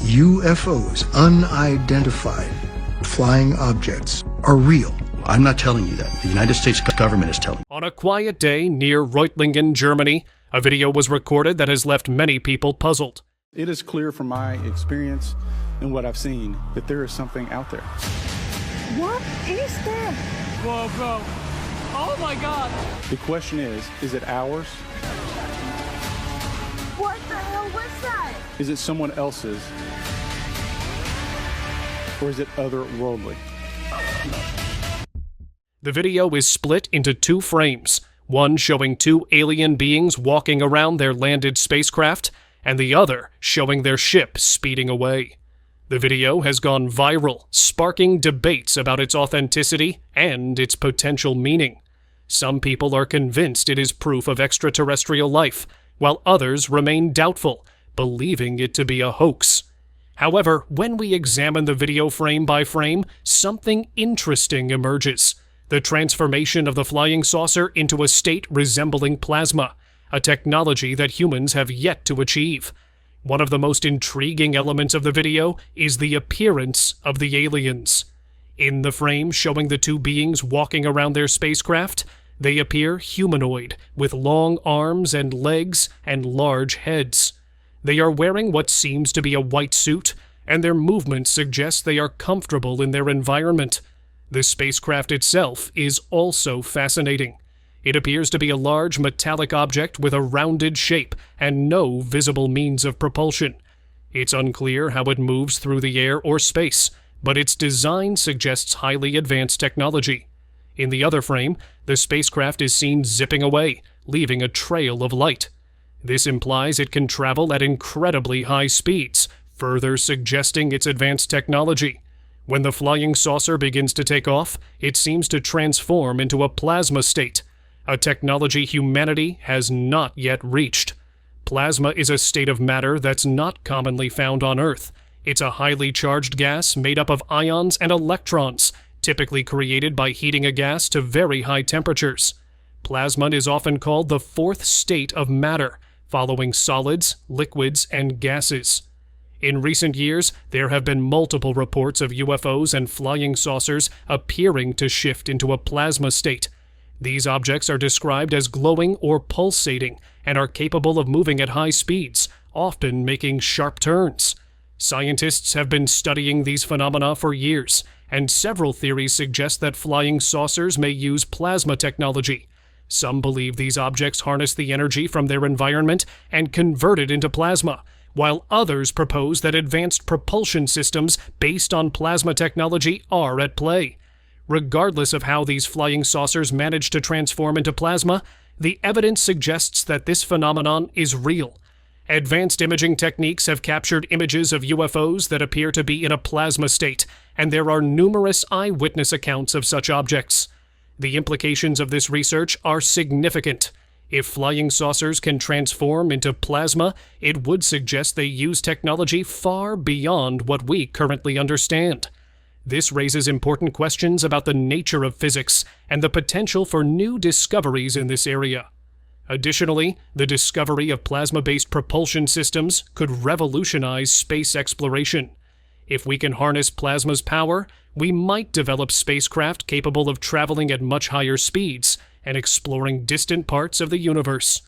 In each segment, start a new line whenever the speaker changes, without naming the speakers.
UFOs, unidentified flying objects, are real.
I'm not telling you that. The United States government is telling you.
On a quiet day near Reutlingen, Germany, a video was recorded that has left many people puzzled.
It is clear from my experience and what I've seen that there is something out there.
What is that?
Whoa, bro. Oh my God.
The question is it ours?
What the hell was that?
Is it someone else's? Or is it otherworldly?
The video is split into two frames, one showing two alien beings walking around their landed spacecraft, and the other showing their ship speeding away. The video has gone viral, sparking debates about its authenticity and its potential meaning. Some people are convinced it is proof of extraterrestrial life, while others remain doubtful, believing it to be a hoax. However, when we examine the video frame by frame, something interesting emerges: the transformation of the flying saucer into a state resembling plasma, a technology that humans have yet to achieve. One of the most intriguing elements of the video is the appearance of the aliens. In the frame showing the two beings walking around their spacecraft, they appear humanoid, with long arms and legs and large heads. They are wearing what seems to be a white suit, and their movements suggest they are comfortable in their environment. The spacecraft itself is also fascinating. It appears to be a large metallic object with a rounded shape and no visible means of propulsion. It's unclear how it moves through the air or space, but its design suggests highly advanced technology. In the other frame, the spacecraft is seen zipping away, leaving a trail of light. This implies it can travel at incredibly high speeds, further suggesting its advanced technology. When the flying saucer begins to take off, it seems to transform into a plasma state, a technology humanity has not yet reached. Plasma is a state of matter that's not commonly found on Earth. It's a highly charged gas made up of ions and electrons, typically created by heating a gas to very high temperatures. Plasma is often called the fourth state of matter, following solids, liquids, and gases. In recent years, there have been multiple reports of UFOs and flying saucers appearing to shift into a plasma state. These objects are described as glowing or pulsating and are capable of moving at high speeds, often making sharp turns. Scientists have been studying these phenomena for years, and several theories suggest that flying saucers may use plasma technology. Some believe these objects harness the energy from their environment and convert it into plasma, while others propose that advanced propulsion systems based on plasma technology are at play. Regardless of how these flying saucers manage to transform into plasma, the evidence suggests that this phenomenon is real. Advanced imaging techniques have captured images of UFOs that appear to be in a plasma state, and there are numerous eyewitness accounts of such objects. The implications of this research are significant. If flying saucers can transform into plasma, it would suggest they use technology far beyond what we currently understand. This raises important questions about the nature of physics and the potential for new discoveries in this area. Additionally, the discovery of plasma-based propulsion systems could revolutionize space exploration. If we can harness plasma's power, we might develop spacecraft capable of traveling at much higher speeds and exploring distant parts of the universe.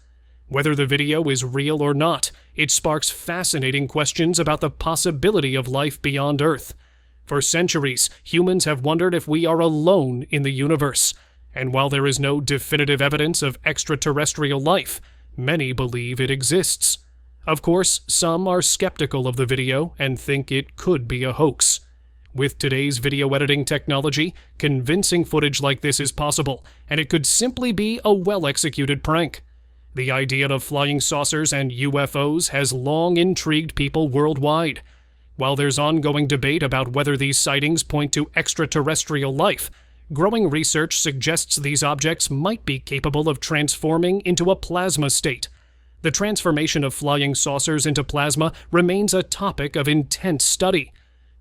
Whether the video is real or not, it sparks fascinating questions about the possibility of life beyond Earth. For centuries, humans have wondered if we are alone in the universe, and while there is no definitive evidence of extraterrestrial life, many believe it exists. Of course, some are skeptical of the video and think it could be a hoax. With today's video editing technology, convincing footage like this is possible, and it could simply be a well-executed prank. The idea of flying saucers and UFOs has long intrigued people worldwide. While there's ongoing debate about whether these sightings point to extraterrestrial life, growing research suggests these objects might be capable of transforming into a plasma state. The transformation of flying saucers into plasma remains a topic of intense study.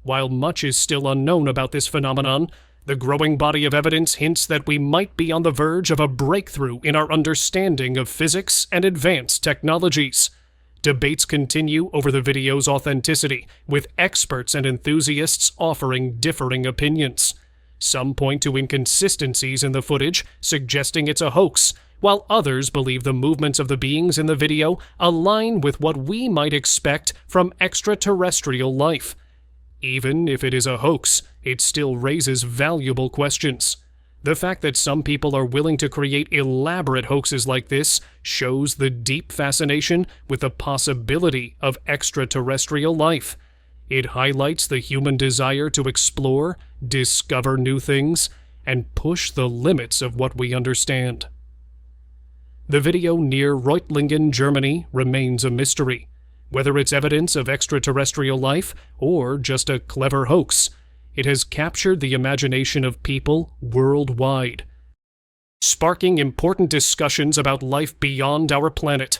While much is still unknown about this phenomenon, the growing body of evidence hints that we might be on the verge of a breakthrough in our understanding of physics and advanced technologies. Debates continue over the video's authenticity, with experts and enthusiasts offering differing opinions. Some point to inconsistencies in the footage, suggesting it's a hoax, while others believe the movements of the beings in the video align with what we might expect from extraterrestrial life. Even if it is a hoax, it still raises valuable questions. The fact that some people are willing to create elaborate hoaxes like this shows the deep fascination with the possibility of extraterrestrial life. It highlights the human desire to explore, discover new things, and push the limits of what we understand. The video near Reutlingen, Germany, remains a mystery. Whether it's evidence of extraterrestrial life or just a clever hoax, it has captured the imagination of people worldwide, sparking important discussions about life beyond our planet.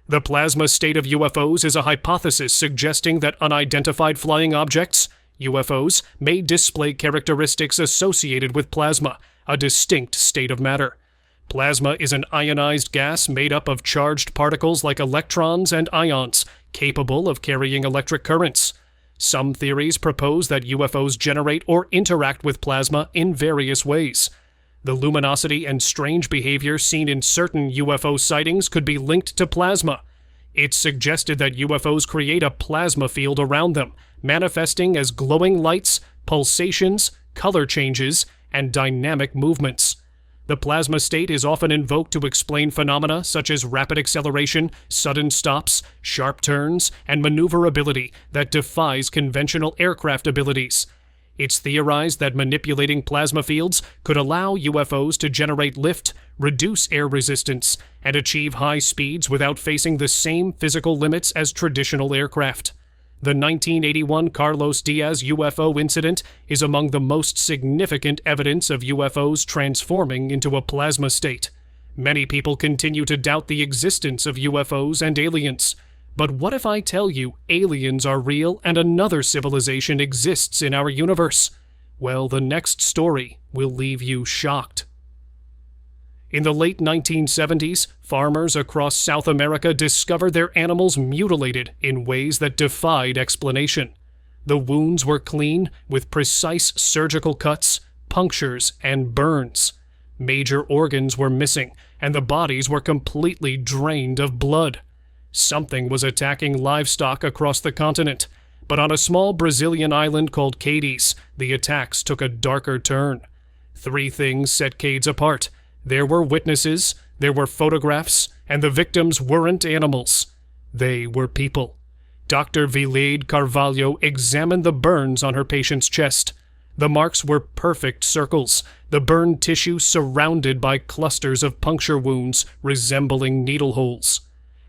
The plasma state of UFOs is a hypothesis suggesting that unidentified flying objects, UFOs, may display characteristics associated with plasma, a distinct state of matter. Plasma is an ionized gas made up of charged particles like electrons and ions, capable of carrying electric currents. Some theories propose that UFOs generate or interact with plasma in various ways. The luminosity and strange behavior seen in certain UFO sightings could be linked to plasma. It's suggested that UFOs create a plasma field around them, manifesting as glowing lights, pulsations, color changes, and dynamic movements. The plasma state is often invoked to explain phenomena such as rapid acceleration, sudden stops, sharp turns, and maneuverability that defies conventional aircraft abilities. It's theorized that manipulating plasma fields could allow UFOs to generate lift, reduce air resistance, and achieve high speeds without facing the same physical limits as traditional aircraft. The 1981 Carlos Diaz UFO incident is among the most significant evidence of UFOs transforming into a plasma state. Many people continue to doubt the existence of UFOs and aliens. But what if I tell you aliens are real and another civilization exists in our universe? Well, the next story will leave you shocked. In the late 1970s, farmers across South America discovered their animals mutilated in ways that defied explanation. The wounds were clean, with precise surgical cuts, punctures, and burns. Major organs were missing, and the bodies were completely drained of blood. Something was attacking livestock across the continent, but on a small Brazilian island called Cadiz, the attacks took a darker turn. Three things set Cadiz apart. There were witnesses, there were photographs, and the victims weren't animals. They were people. Dr. Vileide Carvalho examined the burns on her patient's chest. The marks were perfect circles, the burned tissue surrounded by clusters of puncture wounds resembling needle holes.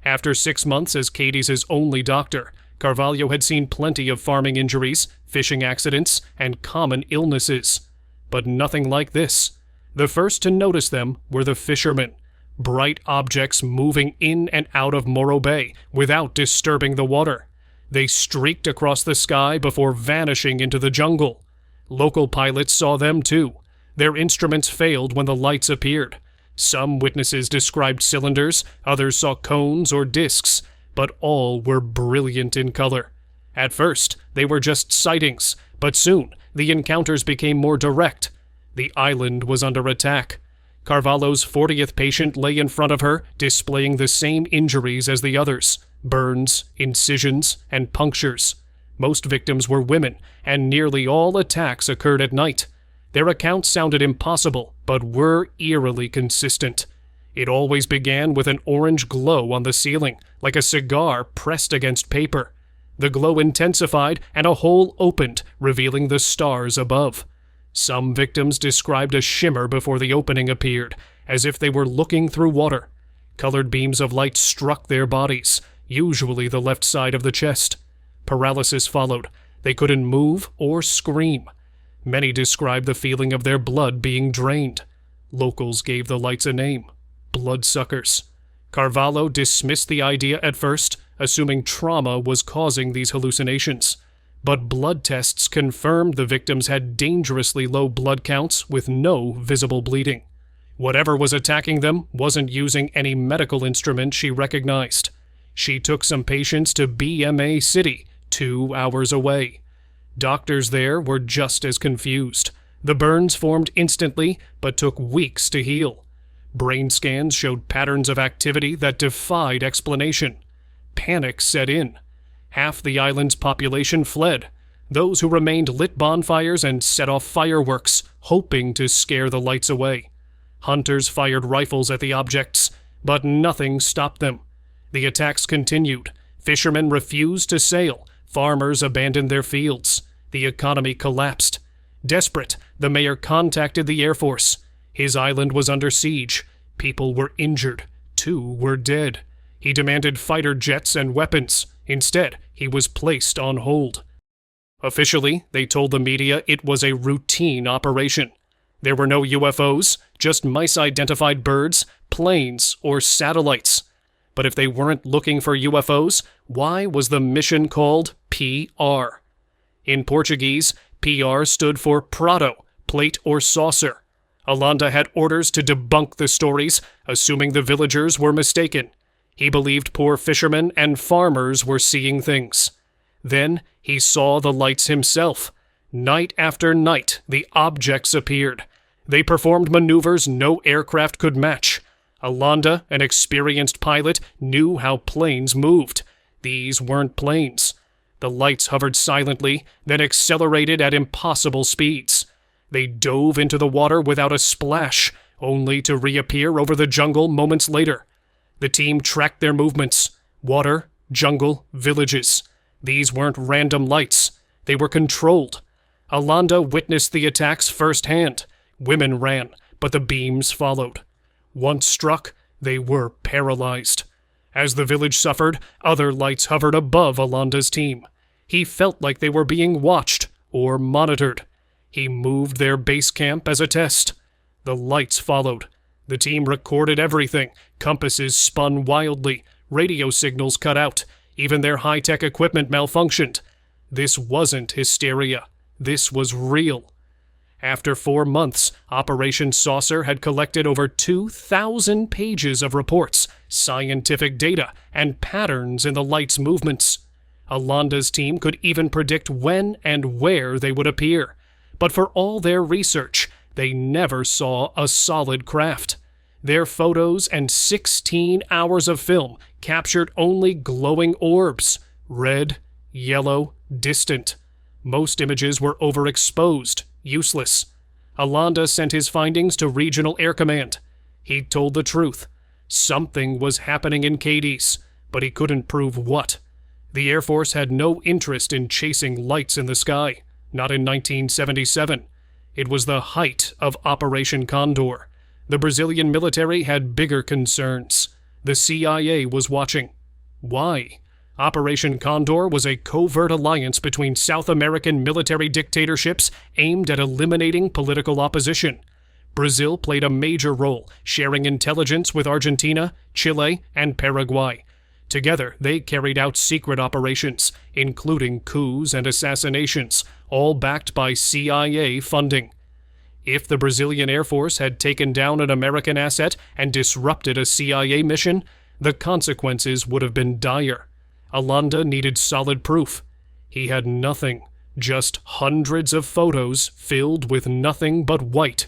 After 6 months as Cadiz's only doctor, Carvalho had seen plenty of farming injuries, fishing accidents, and common illnesses. But nothing like this. The first to notice them were the fishermen, bright objects moving in and out of Morro Bay without disturbing the water. They streaked across the sky before vanishing into the jungle. Local pilots saw them too. Their instruments failed when the lights appeared. Some witnesses described cylinders, others saw cones or discs, but all were brilliant in color. At first, they were just sightings, but soon the encounters became more direct. The island was under attack. Carvalho's 40th patient lay in front of her, displaying the same injuries as the others: burns, incisions, and punctures. Most victims were women, and nearly all attacks occurred at night. Their accounts sounded impossible, but were eerily consistent. It always began with an orange glow on the ceiling, like a cigar pressed against paper. The glow intensified, and a hole opened, revealing the stars above. Some victims described a shimmer before the opening appeared, as if they were looking through water. Colored beams of light struck their bodies, usually the left side of the chest. Paralysis followed. They couldn't move or scream. Many described the feeling of their blood being drained. Locals gave the lights a name: bloodsuckers. Carvalho dismissed the idea at first, assuming trauma was causing these hallucinations. But blood tests confirmed the victims had dangerously low blood counts with no visible bleeding. Whatever was attacking them wasn't using any medical instrument she recognized. She took some patients to BMA City, 2 hours away. Doctors there were just as confused. The burns formed instantly, but took weeks to heal. Brain scans showed patterns of activity that defied explanation. Panic set in. Half the island's population fled. Those who remained lit bonfires and set off fireworks, hoping to scare the lights away. Hunters fired rifles at the objects, but nothing stopped them. The attacks continued. Fishermen refused to sail. Farmers abandoned their fields. The economy collapsed. Desperate, the mayor contacted the Air Force. His island was under siege. People were injured. 2 were dead. He demanded fighter jets and weapons. Instead, he was placed on hold. Officially, they told the media it was a routine operation. There were no UFOs, just mice-identified birds, planes, or satellites. But if they weren't looking for UFOs, why was the mission called PR? In Portuguese, PR stood for Prado, plate or saucer. Alanda had orders to debunk the stories, assuming the villagers were mistaken. He believed poor fishermen and farmers were seeing things. Then he saw the lights himself. Night after night, the objects appeared. They performed maneuvers no aircraft could match. Alanda, an experienced pilot, knew how planes moved. These weren't planes. The lights hovered silently, then accelerated at impossible speeds. They dove into the water without a splash, only to reappear over the jungle moments later. The team tracked their movements. Water, jungle, villages. These weren't random lights. They were controlled. Alanda witnessed the attacks firsthand. Women ran, but the beams followed. Once struck, they were paralyzed. As the village suffered, other lights hovered above Alanda's team. He felt like they were being watched or monitored. He moved their base camp as a test. The lights followed. The team recorded everything. Compasses spun wildly. Radio signals cut out. Even their high-tech equipment malfunctioned. This wasn't hysteria. This was real. After 4 months, Operation Saucer had collected over 2,000 pages of reports, scientific data, and patterns in the lights' movements. Alanda's team could even predict when and where they would appear. But for all their research, they never saw a solid craft. Their photos and 16 hours of film captured only glowing orbs, red, yellow, distant. Most images were overexposed, useless. Alanda sent his findings to Regional Air Command. He told the truth. Something was happening in Cadiz, but he couldn't prove what. The Air Force had no interest in chasing lights in the sky, not in 1977. It was the height of Operation Condor. The Brazilian military had bigger concerns. The CIA was watching. Why? Operation Condor was a covert alliance between South American military dictatorships aimed at eliminating political opposition. Brazil played a major role, sharing intelligence with Argentina, Chile, and Paraguay. Together, they carried out secret operations, including coups and assassinations, all backed by CIA funding. If the Brazilian Air Force had taken down an American asset and disrupted a CIA mission, the consequences would have been dire. Alanda needed solid proof. He had nothing, just hundreds of photos filled with nothing but white.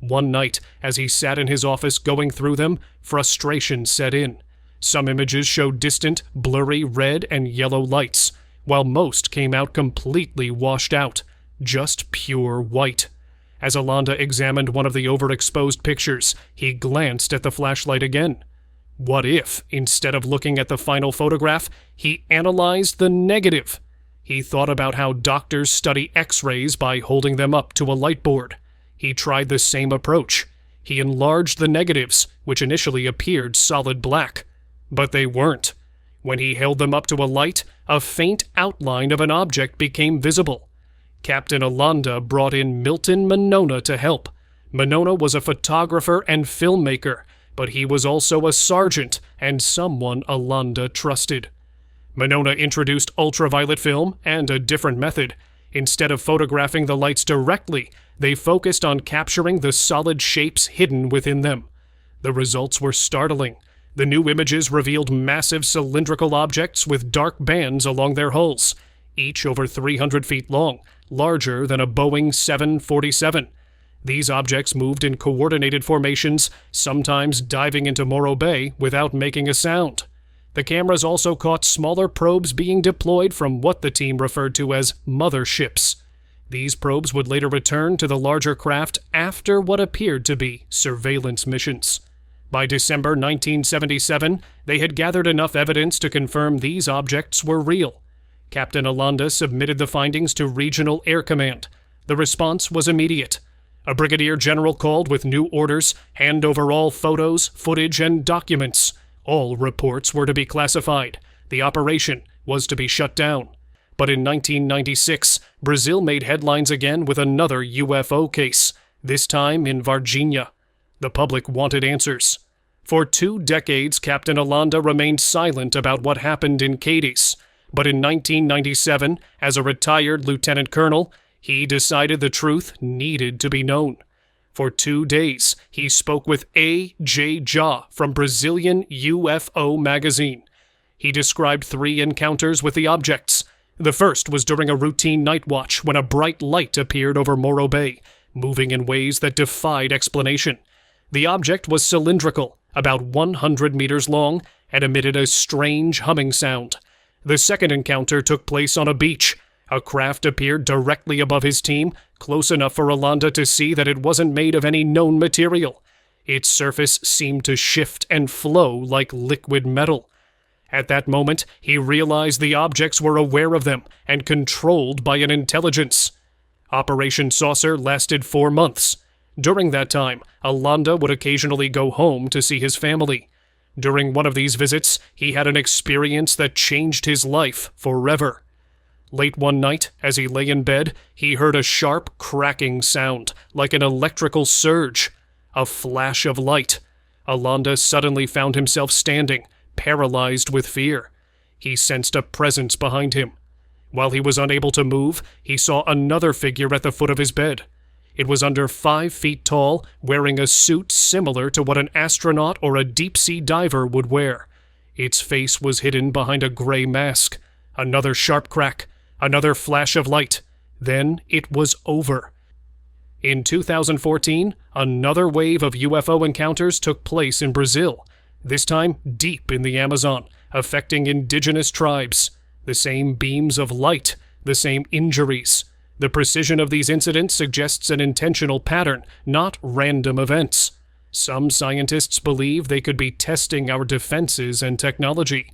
One night, as he sat in his office going through them, frustration set in. Some images showed distant, blurry red and yellow lights, while most came out completely washed out, just pure white. As Alanda examined one of the overexposed pictures, he glanced at the flashlight again. What if, instead of looking at the final photograph, he analyzed the negative? He thought about how doctors study X-rays by holding them up to a light board. He tried the same approach. He enlarged the negatives, which initially appeared solid black. But they weren't. When he held them up to a light, a faint outline of an object became visible. Captain Alanda brought in Milton Monona to help. Monona was a photographer and filmmaker, but he was also a sergeant and someone Alanda trusted. Monona introduced ultraviolet film and a different method. Instead of photographing the lights directly, they focused on capturing the solid shapes hidden within them. The results were startling. The new images revealed massive cylindrical objects with dark bands along their hulls, each over 300 feet long, larger than a Boeing 747. These objects moved in coordinated formations, sometimes diving into Morro Bay without making a sound. The cameras also caught smaller probes being deployed from what the team referred to as motherships. These probes would later return to the larger craft after what appeared to be surveillance missions. By December 1977, they had gathered enough evidence to confirm these objects were real. Captain Alanda submitted the findings to Regional Air Command. The response was immediate. A brigadier general called with new orders, hand over all photos, footage, and documents. All reports were to be classified. The operation was to be shut down. But in 1996, Brazil made headlines again with another UFO case, this time in Varginha. The public wanted answers. For 2 decades, Captain Alanda remained silent about what happened in Cadiz. But in 1997, as a retired lieutenant colonel, he decided the truth needed to be known. For 2 days, he spoke with A.J. Jah from Brazilian UFO magazine. He described 3 encounters with the objects. The first was during a routine night watch when a bright light appeared over Morro Bay, moving in ways that defied explanation. The object was cylindrical, about 100 meters long, and emitted a strange humming sound. The second encounter took place on a beach. A craft appeared directly above his team, close enough for Alanda to see that it wasn't made of any known material. Its surface seemed to shift and flow like liquid metal. At that moment, he realized the objects were aware of them and controlled by an intelligence. Operation Saucer lasted 4 months. During that time, Alanda would occasionally go home to see his family. During one of these visits, he had an experience that changed his life forever. Late one night, as he lay in bed, he heard a sharp cracking sound, like an electrical surge. A flash of light. Alanda suddenly found himself standing, paralyzed with fear. He sensed a presence behind him. While he was unable to move, he saw another figure at the foot of his bed. It was under 5 feet tall, wearing a suit similar to what an astronaut or a deep-sea diver would wear. Its face was hidden behind a gray mask. Another sharp crack. Another flash of light. Then it was over. In 2014, another wave of UFO encounters took place in Brazil, this time deep in the Amazon, affecting indigenous tribes. The same beams of light, the same injuries. The precision of these incidents suggests an intentional pattern, not random events. Some scientists believe they could be testing our defenses and technology.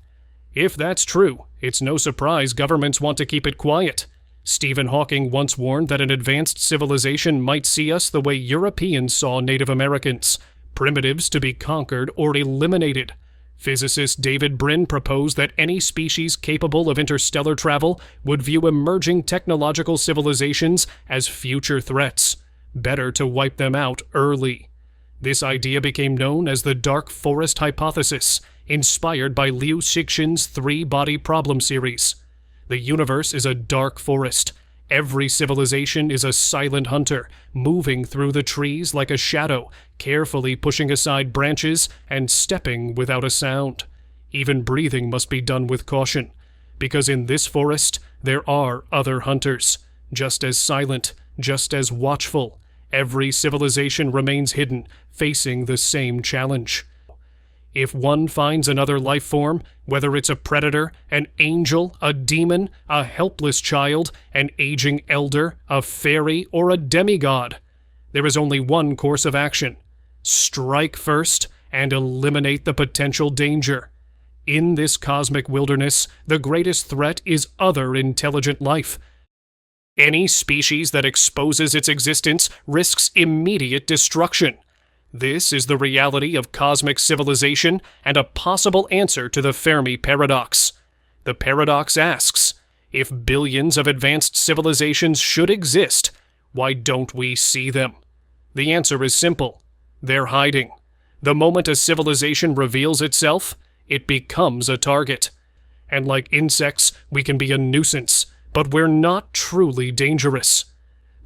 If that's true, it's no surprise governments want to keep it quiet. Stephen Hawking once warned that an advanced civilization might see us the way Europeans saw Native Americans, primitives to be conquered or eliminated. Physicist David Brin proposed that any species capable of interstellar travel would view emerging technological civilizations as future threats. Better to wipe them out early. This idea became known as the Dark Forest Hypothesis, inspired by Liu Cixin's 3-body problem series. The universe is a dark forest. Every civilization is a silent hunter, moving through the trees like a shadow, carefully pushing aside branches and stepping without a sound. Even breathing must be done with caution, because in this forest there are other hunters, just as silent, just as watchful. Every civilization remains hidden, facing the same challenge. If one finds another life form, whether it's a predator, an angel, a demon, a helpless child, an aging elder, a fairy, or a demigod, there is only one course of action. Strike first and eliminate the potential danger. In this cosmic wilderness, the greatest threat is other intelligent life. Any species that exposes its existence risks immediate destruction. This is the reality of cosmic civilization and a possible answer to the Fermi paradox. The paradox asks, if billions of advanced civilizations should exist, why don't we see them? The answer is simple. They're hiding. The moment a civilization reveals itself, it becomes a target. And like insects, we can be a nuisance, but we're not truly dangerous.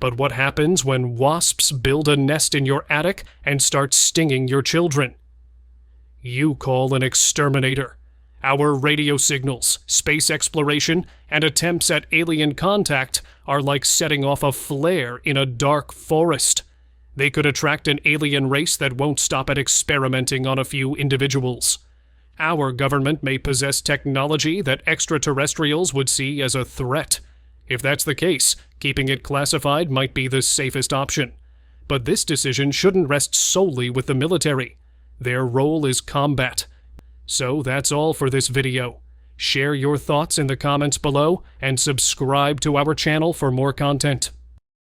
But what happens when wasps build a nest in your attic and start stinging your children? you call an exterminator. Our radio signals, space exploration, and attempts at alien contact are like setting off a flare in a dark forest. They could attract an alien race that won't stop at experimenting on a few individuals. Our government may possess technology that extraterrestrials would see as a threat. If that's the case, keeping it classified might be the safest option. But this decision shouldn't rest solely with the military. Their role is combat. So that's all for this video. Share your thoughts in the comments below and subscribe to our channel for more content.